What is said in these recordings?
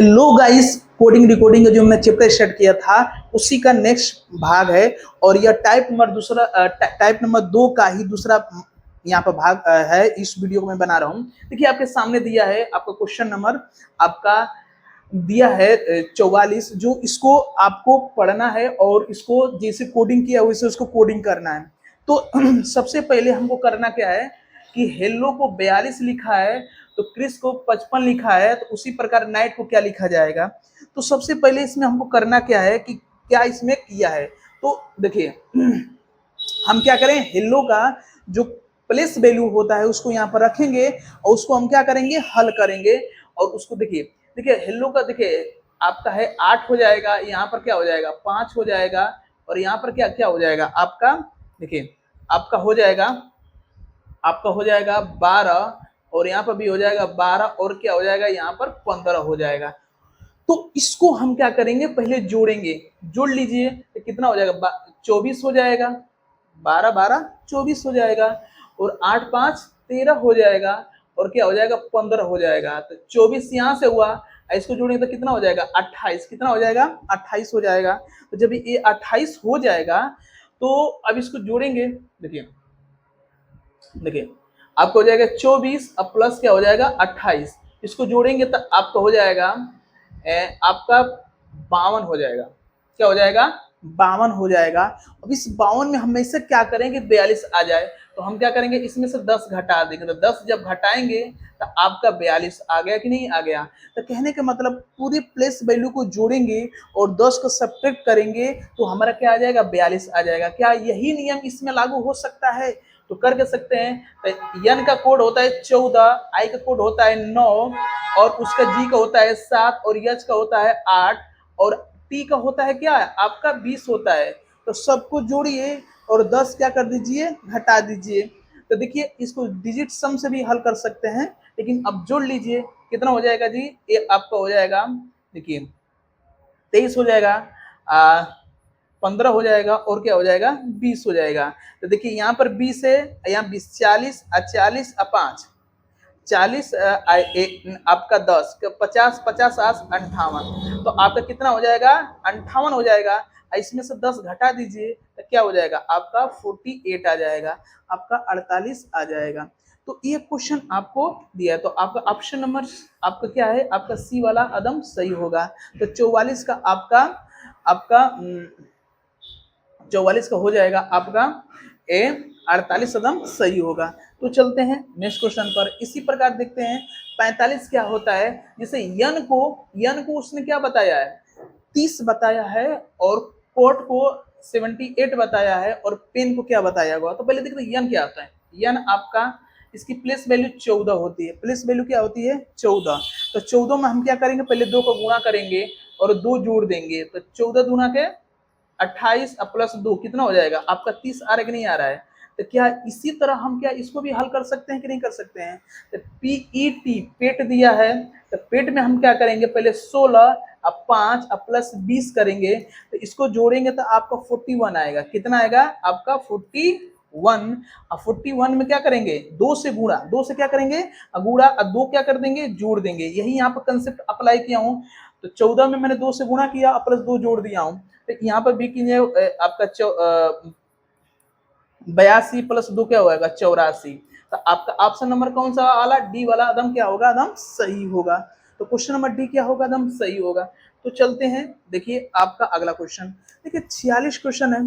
लो guys, coding recording का जो हमने चैप्टर स्टार्ट किया था उसी का नेक्स्ट भाग है। और यह टाइप नंबर 2 का ही दूसरा यहाँ पर भाग है। इस वीडियो को मैं बना रहा हूँ। देखिए आपके सामने दिया है आपका क्वेश्चन नंबर, आपका दिया है 44, जो इसको आपको पढ़ना है और इसको जैसे कोडिंग किया वैसे उसको कोडिंग करना है। तो सबसे पहले हमको करना क्या है कि हेलो को 42 लिखा है तो क्रिस को 55 लिखा है, तो उसी प्रकार नाइट को क्या लिखा जाएगा। तो सबसे पहले इसमें हमको करना क्या है कि क्या इसमें किया है। तो देखिए हम क्या करें, हेलो का जो प्लेस वैल्यू होता है उसको यहाँ पर रखेंगे और उसको हम क्या करेंगे, हल करेंगे। और उसको देखिए देखिए हेलो का देखिए आपका है 8 हो जाएगा, यहाँ पर क्या हो जाएगा 5 हो जाएगा, और यहाँ पर क्या क्या हो जाएगा आपका, देखिए आपका हो जाएगा 12, और यहाँ पर भी हो जाएगा 12, और क्या हो जाएगा यहाँ पर 15 हो जाएगा। तो इसको हम क्या करेंगे, पहले जोड़ेंगे। जोड़ लीजिए तो कितना हो जाएगा, 24 हो जाएगा, 12 12 24 हो जाएगा, और 8 5 13 हो जाएगा, और क्या हो जाएगा 15 हो जाएगा। तो 24 यहाँ से हुआ, इसको जोड़ेंगे तो कितना हो जाएगा 28, कितना हो जाएगा 28 हो जाएगा। तो जब ये 28 हो जाएगा तो अब इसको जोड़ेंगे। देखिए देखिए आपको हो जाएगा 24 अब प्लस क्या हो जाएगा 28, इसको जोड़ेंगे तो आपका हो जाएगा आपका 52 हो जाएगा। क्या हो जाएगा 52 हो जाएगा। अब इस 52 में हमेशा क्या करेंगे 42 आ जाए, तो हम क्या करेंगे इसमें से 10 घटा देंगे। तो 10 जब घटाएंगे तो आपका 42 आ गया कि नहीं आ गया। तो कहने का मतलब पूरी प्लेस वैल्यू को जोड़ेंगे और 10 को सब्ट्रैक्ट करेंगे तो हमारा क्या आ जाएगा 42 आ जाएगा। क्या यही नियम इसमें लागू हो सकता है? तो कर के सकते हैं। तो यन का कोड होता है 14, आई का कोड होता है 9, और उसका जी का होता है 7, और यच का होता है 8, और टी का होता है क्या आपका 20 होता है। तो सबको जोड़िए और 10 क्या कर दीजिए घटा दीजिए। तो देखिए इसको डिजिट सम से भी हल कर सकते हैं, लेकिन अब जोड़ लीजिए कितना हो जाएगा जी, ये आपका हो जाएगा देखिए 23 हो जाएगा, 15 हो जाएगा, और क्या हो जाएगा 20 हो जाएगा। तो देखिए यहाँ पर 20 है, यहाँ 20 40 40 5 40 आपका 10 50 50 58, तो आपका कितना हो जाएगा 58 हो जाएगा। इसमें से 10 घटा दीजिए तो क्या हो जाएगा आपका 48 आ जाएगा, आपका 48 आ जाएगा। तो ये क्वेश्चन आपको दिया है, तो आपका ऑप्शन नंबर आपका क्या है, आपका सी वाला अदम सही होगा। तो 44 का आपका आपका 44 का हो जाएगा आपका ए 48 कदम सही होगा। तो चलते हैं नेक्स्ट क्वेश्चन पर। इसी प्रकार देखते हैं 45 क्या होता है। जैसे यन को उसने क्या बताया है 30 बताया है, और कोट को 78 बताया है, और पेन को क्या बताया हुआ। तो पहले देखते हैं यन क्या होता है। यन आपका इसकी प्लेस वैल्यू 14 होती है। प्लेस वैल्यू क्या होती है 14। तो 14 में हम क्या करेंगे, पहले 2 को गुणा करेंगे और 2 जोड़ देंगे। तो 14 दूना के 28 प्लस 2 कितना हो जाएगा आपका 30 आ रहा है कि नहीं आ रहा है। तो क्या इसी तरह हम क्या इसको भी हल कर सकते हैं कि नहीं कर सकते हैं। तो पीईटी पेट दिया है, तो पेट में हम क्या करेंगे, पहले 16 अब 5 अब प्लस 20 करेंगे, तो इसको जोड़ेंगे तो आपका 41 आएगा। कितना आएगा आपका 41। अब 41 में क्या करेंगे 2 से गुणा, 2 से क्या करेंगे गुणा, और 2 क्या कर देंगे जोड़ देंगे। यही यहाँ पर कंसेप्ट अप्लाई किया हूँ। तो 14 में मैंने 2 से गुणा किया प्लस 2 जोड़ दिया हूँ। तो यहाँ पर भी कीजिए आपका 82 प्लस 2 क्या होगा 84। तो आपका ऑप्शन नंबर कौन सा वाला, डी वाला एकदम क्या होगा एकदम सही होगा। तो क्वेश्चन नंबर डी क्या होगा एकदम सही होगा। तो चलते हैं, देखिए आपका अगला क्वेश्चन। देखिए 46 क्वेश्चन है।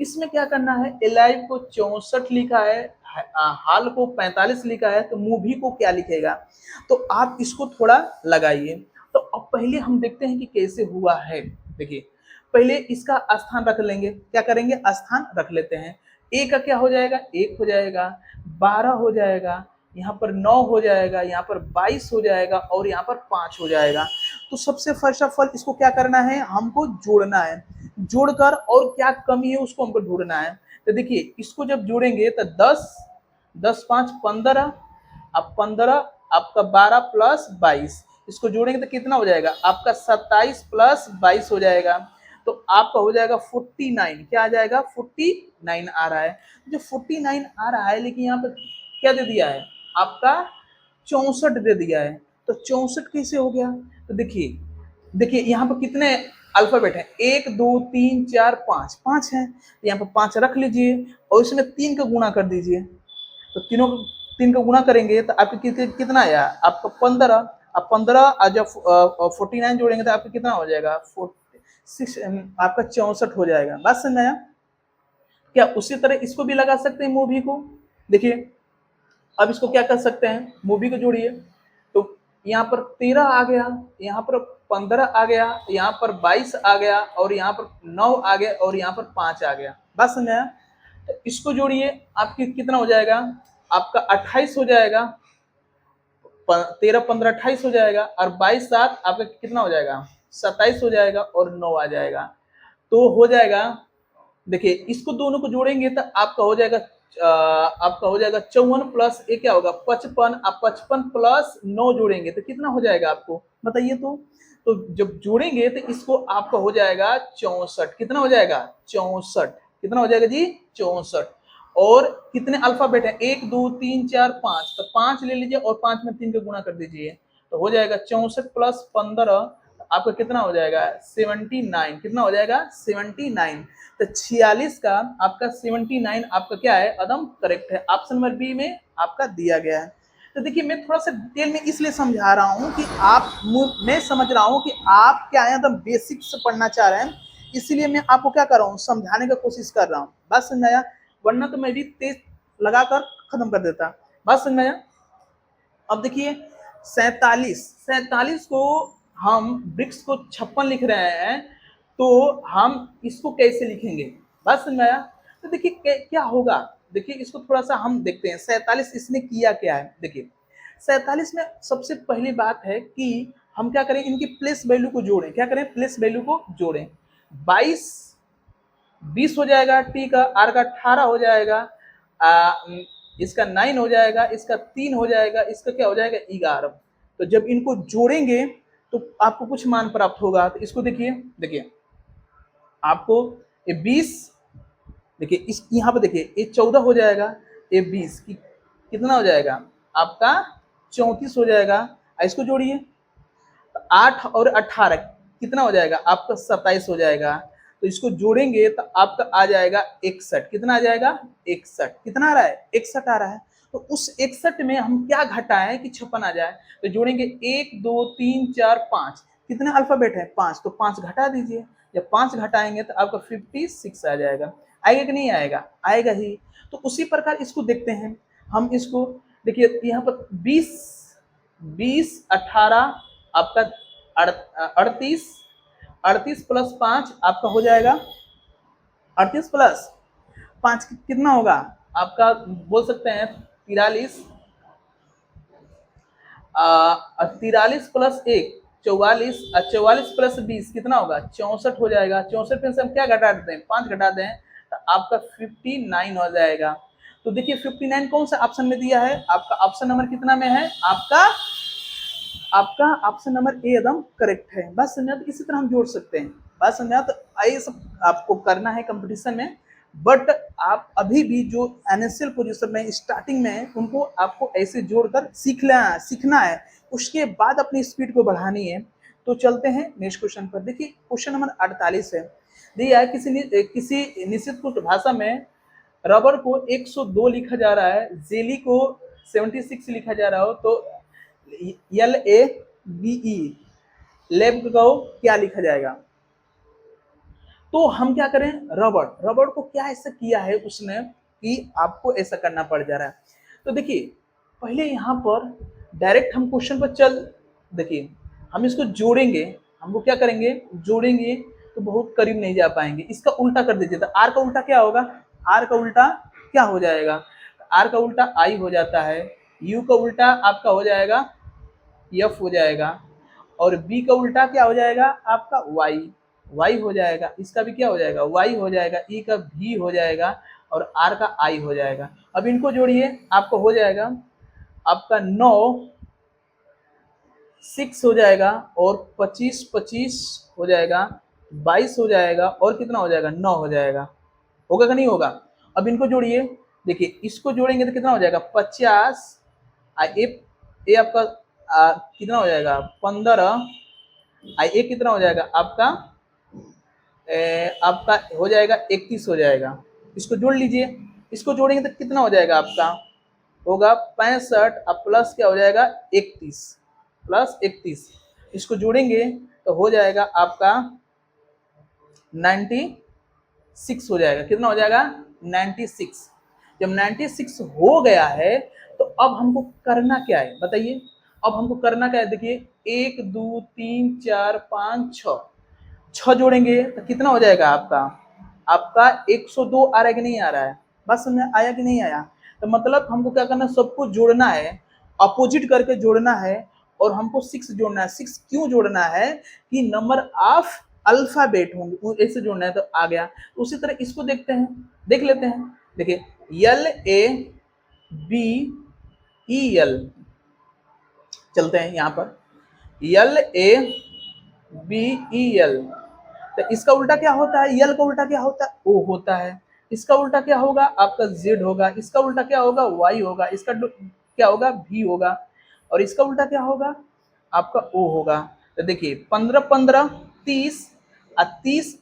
इसमें क्या करना है, एलाइव को 64 लिखा है, हाल को 45 लिखा है, तो मूवी को क्या लिखेगा। तो आप इसको थोड़ा लगाइए। तो अब पहले हम देखते हैं कि कैसे हुआ है। देखिए पहले इसका स्थान रख लेंगे, क्या करेंगे स्थान रख लेते हैं। ए का क्या हो जाएगा 1 हो जाएगा, 12 हो जाएगा, यहाँ पर 9 हो जाएगा, यहाँ पर 22 हो जाएगा, और यहाँ पर 5 हो जाएगा। तो सबसे फर्स्ट ऑफ ऑल इसको क्या करना है, हमको जोड़ना है। जोड़कर और क्या कमी है उसको हमको ढूंढना है। तो देखिए इसको जब जोड़ेंगे तो 10 10 5 15, अब 15 आपका 12 प्लस 22, इसको जोड़ेंगे तो कितना हो जाएगा आपका 27 प्लस 22 हो जाएगा। तो आपका हो जाएगा 49। क्या आ जाएगा 49 आ रहा है। जो 49 आ रहा है, लेकिन यहाँ पर क्या दे दिया है आपका 64 दे दिया है। तो 64 कैसे हो गया, तो देखिए देखिए यहाँ पर कितने अल्फाबेट है, 1 2 3 4 5, 5 है, यहाँ पर 5 रख लीजिए और इसमें 3 का गुणा कर दीजिए। तो तीनों 3 का गुणा करेंगे तो आपके कितना आया, आपका 15। अब 15 और जब 49 जोड़ेंगे तो आपका कितना हो जाएगा, 46, आपका 64 हो जाएगा। बात समझ आया क्या? उसी तरह इसको भी लगा सकते हैं मूवी को। देखिए अब इसको क्या कर सकते हैं, मूवी को जोड़िए तो यहाँ पर 13 आ गया, यहाँ पर 15 आ गया, यहाँ पर 22 आ गया और यहाँ पर 9 आ गया और यहाँ पर 5 आ गया। बात समझ आया? तो इसको जोड़िए, आपकी कितना हो जाएगा, आपका 28 हो जाएगा, 13 15 28 हो जाएगा और 22 7 आपका कितना हो जाएगा, 27 हो जाएगा और 9 आ जाएगा। तो हो जाएगा, देखिए इसको दोनों को जोड़ेंगे तो आपका हो जाएगा आपका हो जाएगा 54 प्लस ये क्या होगा 55। आप 55 प्लस 9 जोड़ेंगे तो कितना हो जाएगा आपको बताइए। तो जब जोड़ेंगे तो इसको आपका हो जाएगा 64। कितना हो जाएगा, 64। कितना हो जाएगा जी, 64। और कितने अल्फाबेट है, 1 2 3 4 5, तो 5 ले लीजिए और 5 में 3 का गुणा कर दीजिए तो हो जाएगा 64 प्लस 15 आपका कितना हो जाएगा, 79। कितना हो जाएगा, 79। तो 46 का आपका 79 आपका क्या है, एकदम करेक्ट है। ऑप्शन नंबर बी में आपका दिया गया है। तो देखिए मैं थोड़ा सा डिटेल में इसलिए समझा रहा हूँ कि आप, मैं समझ रहा हूँ कि आप क्या है एकदम बेसिक से पढ़ना चाह रहे हैं, इसीलिए मैं आपको क्या कर रहा हूँ, समझाने का कोशिश कर रहा हूँ। बात समझाया, वरना तो मैं भी तेज लगाकर खत्म कर देता। बात समझाया। अब देखिए 47 को हम वृक्ष को 56 लिख रहे हैं तो हम इसको कैसे लिखेंगे, बात समझ में आया। तो देखिए क्या होगा, देखिए इसको थोड़ा सा हम देखते हैं। 47 इसने किया क्या है, देखिए 47 में सबसे पहली बात है कि हम क्या करें, इनकी प्लेस वैल्यू को जोड़ें। क्या करें, प्लेस वैल्यू को जोड़ें। 22 20 हो जाएगा, टी का, आर का 18 हो जाएगा, इसका 9 हो जाएगा, इसका 3 हो जाएगा, इसका क्या हो जाएगा 11। तो जब इनको जोड़ेंगे तो आपको कुछ मान प्राप्त होगा। तो इसको देखिए, देखिए आपको ये 20, देखिए इस यहाँ पे देखिए ये 14 हो जाएगा, ये 20 कितना हो जाएगा आपका 34 हो जाएगा। इसको जोड़िए, 8 और 18 कितना हो जाएगा आपका 27 हो जाएगा। तो इसको जोड़ेंगे तो आपका आ जाएगा 61। कितना आ जाएगा 61। कितना आ रहा है 61 आ रहा है। तो उस 61 में हम क्या घटाएं कि 56 आ जाए। तो जोड़ेंगे 1 2 3 4 5, कितने अल्फाबेट है 5, तो 5 घटा दीजिए। जब 5 घटाएंगे तो आपका 56 आ जाएगा। आएगा कि नहीं आएगा, आएगा ही। तो उसी प्रकार इसको देखते हैं हम। इसको देखिए यहाँ पर 20 18 आपका 38, 38 प्लस 5 आपका हो जाएगा 38 प्लस 5 कितना होगा आपका, बोल सकते हैं 43, 43 प्लस 1 44, 44 प्लस 20 कितना होगा 64 हो जाएगा। 64 में से हम क्या घटा देते हैं, 5 घटा दें तो आपका 59 हो जाएगा। तो देखिए 59 कौन सा ऑप्शन में दिया है, आपका ऑप्शन नंबर कितना में है, आपका ऑप्शन नंबर ए एकदम करेक्ट है। बस समझा, तो इसी तरह हम जोड़ सकते हैं। बस समझा, तो ये सब आपको करना है कंपटीशन में। बट आप अभी भी जो एनएसएल पोजीशन में स्टार्टिंग में है उनको आपको ऐसे जोड़कर सीखना है। उसके बाद अपनी स्पीड को बढ़ानी है। तो चलते हैं नेक्स्ट क्वेश्चन पर। देखिए क्वेश्चन नंबर 48 है, दिया है किसी निश्चित कुछ भाषा में रबर को 102 लिखा जा रहा है, जेली को 76 लिखा जा रहा हो, तो LABE लैब को क्या लिखा जाएगा। तो हम क्या करें, रबड़ को क्या ऐसा किया है उसने कि आपको ऐसा करना पड़ जा रहा है। तो देखिए पहले यहाँ पर डायरेक्ट हम क्वेश्चन पर चल, देखिए हम इसको जोड़ेंगे, हमको क्या करेंगे जोड़ेंगे तो बहुत करीब नहीं जा पाएंगे। इसका उल्टा कर दीजिए, तो आर का उल्टा क्या होगा, आर का उल्टा क्या हो जाएगा, आर का उल्टा आई हो जाता है, यू का उल्टा आपका हो जाएगा एफ हो जाएगा, और बी का उल्टा क्या हो जाएगा आपका वाई हो जाएगा। इसका भी क्या हो जाएगा वाई हो जाएगा, ई का भी हो जाएगा और आर का आई हो जाएगा। अब इनको जोड़िए, आपको हो जाएगा आपका 9 6 हो जाएगा और 25 हो जाएगा, 22 हो जाएगा और कितना हो जाएगा 9 हो जाएगा। होगा कि नहीं होगा। अब इनको जोड़िए, देखिए इसको जोड़ेंगे तो कितना हो जाएगा 50, ए आपका कितना हो जाएगा 15, ये कितना हो जाएगा आपका, आपका हो जाएगा 31 हो जाएगा। इसको जोड़ लीजिए, इसको जोड़ेंगे तो कितना हो जाएगा आपका, होगा 65 अब प्लस क्या हो जाएगा 31 प्लस 31, इसको जोड़ेंगे तो हो जाएगा आपका 96 हो जाएगा। कितना हो जाएगा 96। जब 96 हो गया है तो अब हमको करना क्या है बताइए, अब हमको करना क्या है, देखिए 1 2 3 4 5 6, 6 जोड़ेंगे तो कितना हो जाएगा आपका, आपका 102 आ रहा है कि नहीं आ रहा है, बात समझ में आया कि नहीं आया। तो मतलब हमको क्या करना है, सबको जोड़ना है, अपोजिट करके जोड़ना है, और हमको 6 जोड़ना है। 6 क्यों जोड़ना है कि नंबर ऑफ अल्फाबेट होंगे, ऐसे जोड़ना है तो आ गया। उसी तरह इसको देखते हैं, देख लेते हैं। देखिए LABEL, चलते हैं यहाँ पर LABEL, तो इसका उल्टा क्या होता है, यल का उल्टा क्या होता है, ओ होता है। इसका उल्टा क्या होगा आपका जेड होगा, इसका उल्टा क्या होगा वाई होगा, इसका क्या होगा भी होगा, और इसका उल्टा क्या होगा आपका ओ होगा। तो देखिए 15 15 30 और 30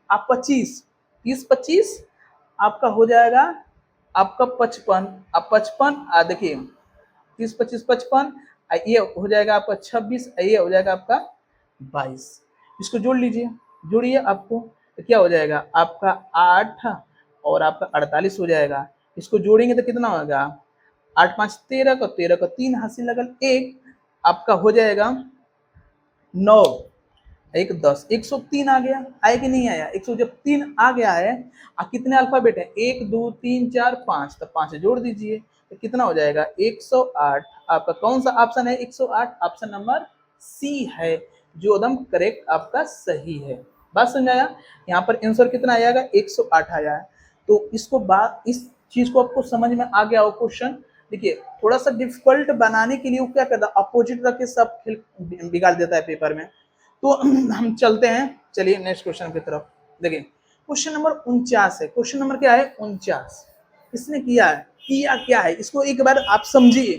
और 25, 30 25 आपका हो जाएगा आपका 55, अब 55 देखिए 30 25 55, ये हो जाएगा आपका 26, ये हो जाएगा आपका 22। इसको जोड़ लीजिए, जोड़िए आपको तो क्या हो जाएगा आपका 8 और आपका 48 हो जाएगा। इसको जोड़ेंगे तो कितना होगा 8 5 13 का, 13 का 3 हासिल लगल 1, आपका हो जाएगा 9 1 10, 103 आ गया, आया कि नहीं आया, 100 जब 3 आ गया है, कितने अल्फाबेट है 1 2 3 4 5, तो 5 जोड़ दीजिए तो कितना हो जाएगा 108। आपका कौन सा ऑप्शन है 108, ऑप्शन नंबर सी है जो एकदम करेक्ट आपका सही है। बात समझाया, यहाँ पर आंसर कितना आएगा 108 आया है। तो इसको बात, इस चीज को आपको समझ में आ गया हो क्वेश्चन। देखिए थोड़ा सा डिफिकल्ट बनाने के लिए वो क्या करता है, अपोजिट रख के सब खेल बिगाड़ देता है पेपर में। तो हम चलते हैं, चलिए नेक्स्ट क्वेश्चन की तरफ। देखिए क्वेश्चन नंबर 49 है, क्वेश्चन नंबर क्या है 49। इसने किया क्या है, इसको एक बार आप समझिए।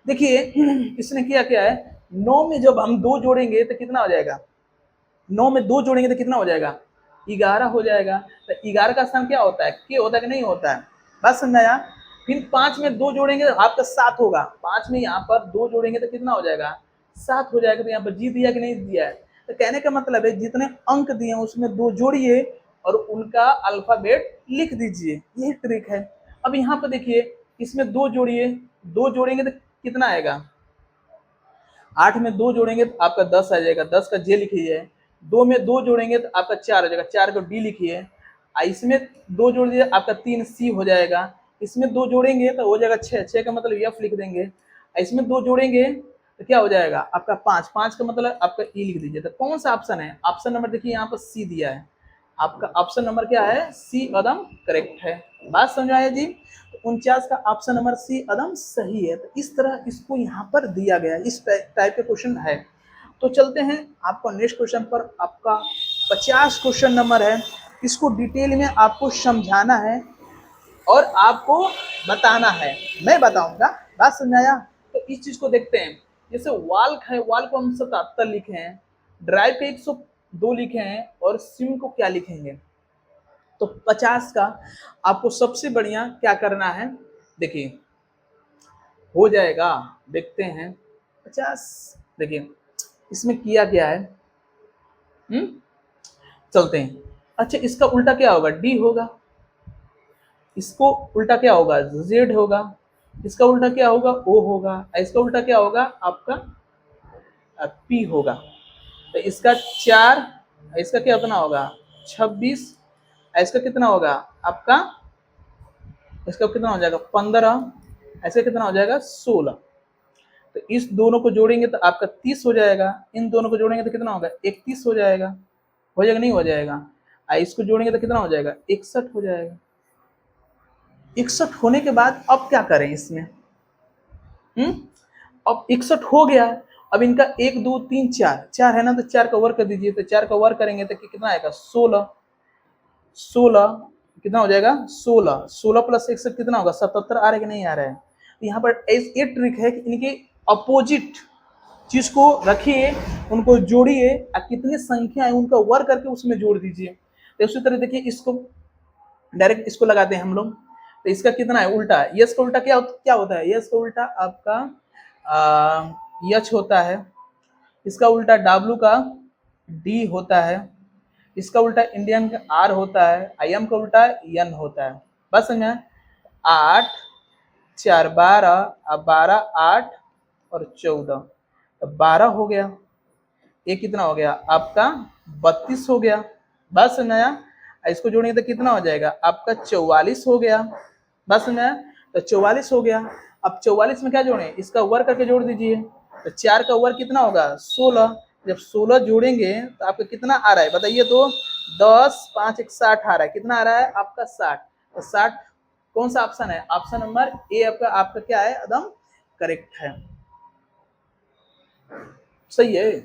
देखिए इसने किया क्या है, 9 में जब हम 2 जोड़ेंगे तो कितना हो जाएगा, 9 में 2 जोड़ेंगे तो कितना हो जाएगा 11 हो जाएगा। तो 11 का स्थान क्या होता है, के होता है कि नहीं होता है, बात समझाया। फिर 5 में 2 जोड़ेंगे तो आपका 7 होगा, 5 में यहाँ पर 2 जोड़ेंगे तो कितना हो जाएगा 7 हो जाएगा। तो यहाँ पर जी दिया कि नहीं दिया है, तो कहने का मतलब है जितने अंक दिए उसमें 2 जोड़िए और उनका अल्फाबेट लिख दीजिए, ये ट्रिक है। अब यहाँ पर देखिए इसमें 2 जोड़िए, 2 जोड़ेंगे तो कितना आएगा, 8 में 2 जोड़ेंगे तो आपका 10 आ जाएगा, 10 का जे लिखिए। 2 में 2 जोड़ेंगे तो आपका 4 हो जाएगा, 4 को डी लिखिए। इसमें 2 जोड़ दिए आपका 3 सी हो जाएगा। इसमें 2 जोड़ेंगे तो हो जाएगा 6, 6 का मतलब एफ लिख देंगे। इसमें 2 जोड़ेंगे तो क्या हो जाएगा आपका 5, 5 का मतलब आपका ई लिख दीजिए। तो कौन सा ऑप्शन है, ऑप्शन नंबर देखिए यहाँ पर सी दिया है, आपका ऑप्शन नंबर क्या है सी एकदम करेक्ट है। बात समझाया जी। तो 49 का ऑप्शन नंबर सी एकदम सही है। तो इस तरह इसको यहाँ पर दिया गया है, इस टाइप के क्वेश्चन है। तो चलते हैं आपको नेक्स्ट क्वेश्चन पर, आपका 50 क्वेश्चन नंबर है। इसको डिटेल में आपको समझाना है और आपको बताना है, मैं बताऊंगा। बात समझाया। तो इस चीज को देखते हैं, जैसे वाल्क है, वाल को हम 77 लिखे हैं, ड्राइव पे 102 लिखे हैं, और स्विम को क्या लिखेंगे। तो 50 का आपको सबसे बढ़िया क्या करना है, देखिए हो जाएगा, देखते हैं 50। देखिए इसमें किया क्या है, चलते हैं। अच्छा इसका उल्टा क्या होगा, डी होगा। इसको उल्टा क्या होगा, जेड होगा। इसका उल्टा क्या होगा, ओ होगा। इसका उल्टा क्या होगा आपका पी होगा। तो इसका 4, इसका क्या कितना होगा 26, इसका कितना होगा आपका, इसका कितना हो जाएगा 15, ऐसे कितना हो जाएगा 16। तो इस दोनों को जोड़ेंगे तो आपका 30 हो जाएगा, इन दोनों को जोड़ेंगे तो कितना होगा 31 हो जाएगा, हो जाएगा नहीं हो जाएगा। इसको जोड़ेंगे तो कितना हो जाएगा 61 हो जाएगा। 61 होने के बाद अब क्या करें इसमें, अब 61 हो गया। अब इनका 1 2 3 4, 4 है ना, तो 4 का वर्क कर दीजिए। तो 4 का वर्क करेंगे तो कितना आएगा 16, 16 कितना हो जाएगा 16, 16 प्लस 61 कितना होगा 77 आ रहा है कि नहीं आ रहा है। तो यहाँ पर ये ट्रिक है कि इनके अपोजिट चीज को रखिए, उनको जोड़िए और कितनी संख्या है उनका वर्ग करके उसमें जोड़ दीजिए। तो उसी तरह देखिए इसको डायरेक्ट इसको लगाते हैं हम लोग। तो इसका कितना है उल्टा, यस का उल्टा क्या होता है, यस का उल्टा आपका यच होता है, इसका उल्टा डब्ल्यू का डी होता है, इसका उल्टा इंडियन का आर होता है, आई एम का उल्टा एन होता है। बस समझे, 8 4 12, अब 12 8 और 14, तो 12 हो गया, ये कितना हो गया आपका 32 हो गया। बस समझाया, इसको जोड़ेंगे तो कितना हो जाएगा आपका 44 हो गया। बस समझाया, तो 44 हो गया। अब 44 में क्या जोड़े, इसका वर्ग करके जोड़ दीजिए, तो 4 का वर्ग कितना होगा 16। जब 16 जोड़ेंगे तो आपका कितना आ रहा है बताइए, तो 10 5 1 60 आ रहा है, कितना आ रहा है आपका 60। तो 60 कौन सा ऑप्शन है, ऑप्शन नंबर ए आपका क्या है एकदम करेक्ट है, सही है।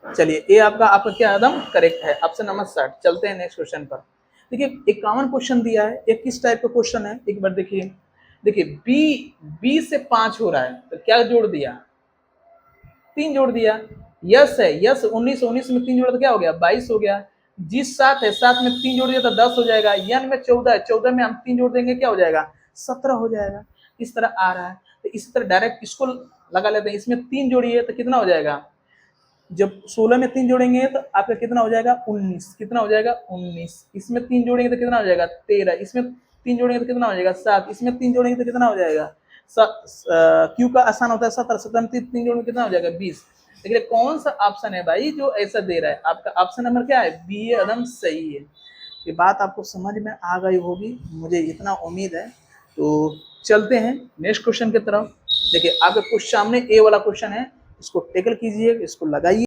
चलिए ये आपका क्या एकदम करेक्ट है, ऑप्शन नंबर 60। चलते हैं नेक्स्ट क्वेश्चन पर। देखिए एक कॉमन क्वेश्चन दिया है, एक किस टाइप का क्वेश्चन है एक बार देखिए। देखिए बी से 5 हो रहा है, तो क्या जोड़ दिया 3 जोड़ दिया। यस है, यस 19 19 में 3 जोड़ा तो क्या हो गया 22 हो गया। जी 7 है, 7 में 3 जोड़ दिया तो 10 हो जाएगा। यन में 14 है, 14 में हम 3 जोड़ देंगे क्या हो जाएगा 17 हो जाएगा। इस तरह आ रहा है, तो इसी तरह डायरेक्ट इसको लगा लेते हैं, इसमें 3 जोड़िए तो कितना हो जाएगा, जब 16 में 3 जोड़ेंगे तो आपका कितना हो जाएगा 19, कितना हो जाएगा 19। इसमें 3 जोड़ेंगे तो कितना हो जाएगा 13, इसमें 3 जोड़ेंगे तो कितना हो जाएगा 7, इसमें 3 जोड़ेंगे तो कितना हो जाएगा क्यू का आसान होता है 17, 17 में 3 जोड़ेंगे कितना हो जाएगा 20। देखिए कौन सा ऑप्शन है भाई जो ऐसा दे रहा है, आपका ऑप्शन नंबर क्या है बी, एकदम सही है। ये बात आपको समझ में आ गई होगी, मुझे इतना उम्मीद है। तो चलते हैं नेक्स्ट क्वेश्चन की तरफ। देखिए आपके कुछ सामने ए वाला क्वेश्चन है, इसको टेकल कीजिए, इसको लगाइए।